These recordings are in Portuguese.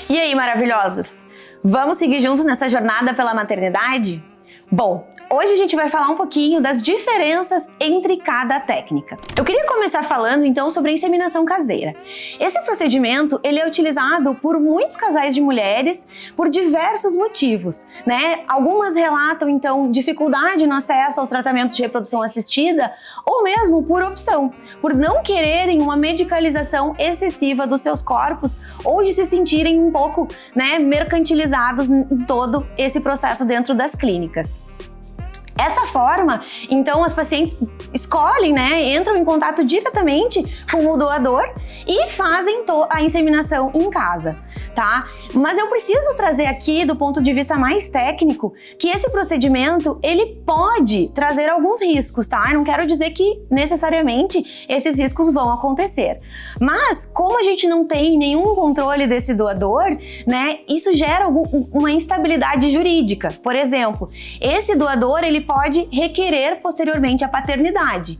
E aí, maravilhosos? Vamos seguir junto nessa jornada pela maternidade? Bom, hoje a gente vai falar um pouquinho das diferenças entre cada técnica. Eu queria começar falando então sobre a inseminação caseira. Esse procedimento ele é utilizado por muitos casais de mulheres por diversos motivos, né? Algumas relatam então dificuldade no acesso aos tratamentos de reprodução assistida ou mesmo por opção, por não quererem uma medicalização excessiva dos seus corpos ou de se sentirem um pouco, né, mercantilizados em todo esse processo dentro das clínicas. Essa forma, então, as pacientes escolhem, né, entram em contato diretamente com o doador e fazem a inseminação em casa, tá? Mas eu preciso trazer aqui, do ponto de vista mais técnico, que esse procedimento, ele pode trazer alguns riscos, tá? Eu não quero dizer que necessariamente esses riscos vão acontecer. Mas, como a gente não tem nenhum controle desse doador, né, isso gera uma instabilidade jurídica. Por exemplo, esse doador, ele pode requerer posteriormente a paternidade.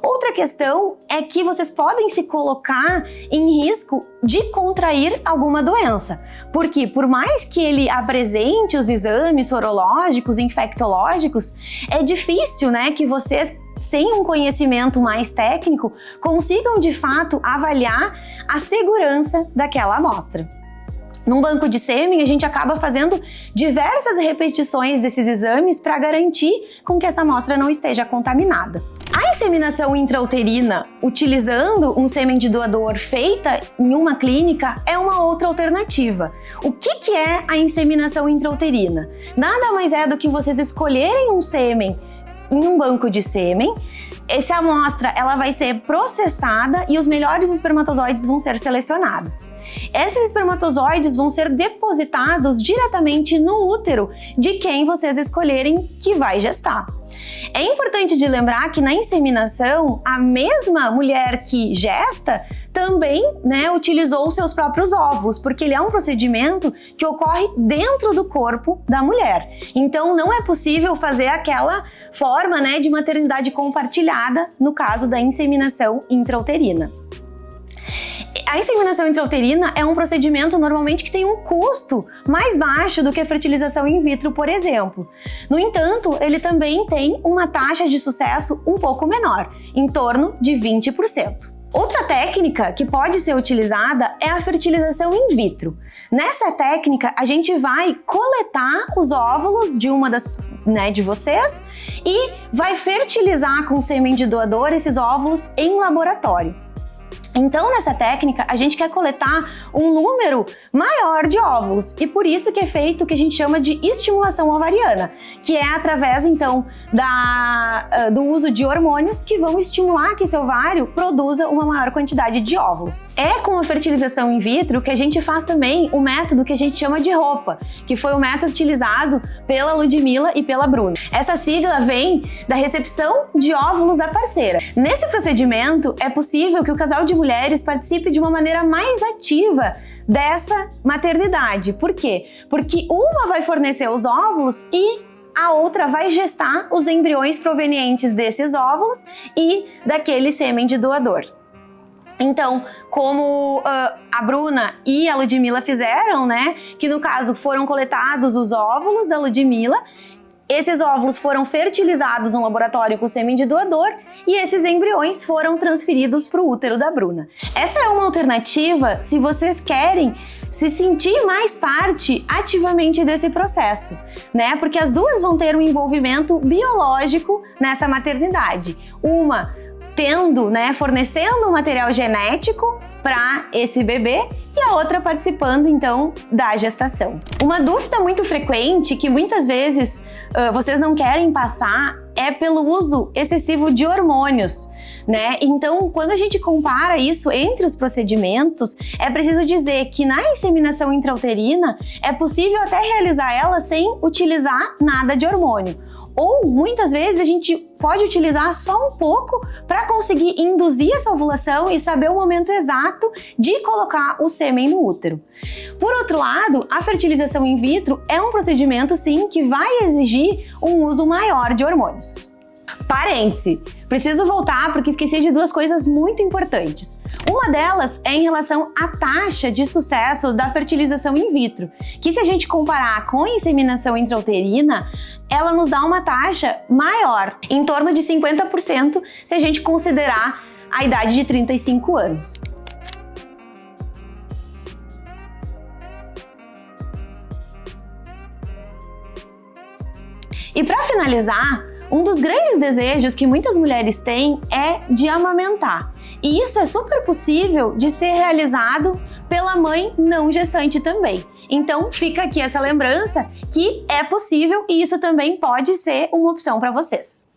Outra questão é que vocês podem se colocar em risco de contrair alguma doença, porque por mais que ele apresente os exames sorológicos, infectológicos, é difícil, né, que vocês, sem um conhecimento mais técnico, consigam de fato avaliar a segurança daquela amostra. Num banco de sêmen, a gente acaba fazendo diversas repetições desses exames para garantir com que essa amostra não esteja contaminada. A inseminação intrauterina, utilizando um sêmen de doador feita em uma clínica, é uma outra alternativa. O que é a inseminação intrauterina? Nada mais é do que vocês escolherem um sêmen em um banco de sêmen. Essa amostra ela vai ser processada e os melhores espermatozoides vão ser selecionados. Esses espermatozoides vão ser depositados diretamente no útero de quem vocês escolherem que vai gestar. É importante de lembrar que na inseminação, a mesma mulher que gesta também, né, utilizou os seus próprios óvulos, porque ele é um procedimento que ocorre dentro do corpo da mulher. Então não é possível fazer aquela forma, né, de maternidade compartilhada no caso da inseminação intrauterina. A inseminação intrauterina é um procedimento normalmente que tem um custo mais baixo do que a fertilização in vitro, por exemplo. No entanto, ele também tem uma taxa de sucesso um pouco menor, em torno de 20%. Outra técnica que pode ser utilizada é a fertilização in vitro. Nessa técnica, a gente vai coletar os óvulos de uma de vocês e vai fertilizar com sêmen de doador esses óvulos em laboratório. Então, nessa técnica, a gente quer coletar um número maior de óvulos e por isso que é feito o que a gente chama de estimulação ovariana, que é através, então, do uso de hormônios que vão estimular que esse ovário produza uma maior quantidade de óvulos. É com a fertilização in vitro que a gente faz também o método que a gente chama de roupa, que foi o método utilizado pela Ludmilla e pela Bruna. Essa sigla vem da recepção de óvulos da parceira. Nesse procedimento, é possível que o casal de mulheres participe de uma maneira mais ativa dessa maternidade. Por quê? Porque uma vai fornecer os óvulos e a outra vai gestar os embriões provenientes desses óvulos e daquele sêmen de doador. Então, como a Bruna e a Ludmilla fizeram, né, que no caso foram coletados os óvulos da Ludmilla, esses óvulos foram fertilizados no laboratório com sêmen de doador e esses embriões foram transferidos para o útero da Bruna. Essa é uma alternativa se vocês querem se sentir mais parte ativamente desse processo, né? Porque as duas vão ter um envolvimento biológico nessa maternidade. Uma tendo, né, fornecendo um material genético para esse bebê e a outra participando, então, da gestação. Uma dúvida muito frequente que muitas vezes vocês não querem passar é pelo uso excessivo de hormônios, né? Então, quando a gente compara isso entre os procedimentos, é preciso dizer que na inseminação intrauterina é possível até realizar ela sem utilizar nada de hormônio. Ou, muitas vezes, a gente pode utilizar só um pouco para conseguir induzir essa ovulação e saber o momento exato de colocar o sêmen no útero. Por outro lado, a fertilização in vitro é um procedimento, sim, que vai exigir um uso maior de hormônios. Parêntese, Preciso voltar porque esqueci de duas coisas muito importantes. Uma delas é em relação à taxa de sucesso da fertilização in vitro, que se a gente comparar com a inseminação intrauterina, ela nos dá uma taxa maior, em torno de 50% se a gente considerar a idade de 35 anos. E para finalizar, um dos grandes desejos que muitas mulheres têm é de amamentar. E isso é super possível de ser realizado pela mãe não gestante também. Então fica aqui essa lembrança que é possível e isso também pode ser uma opção para vocês.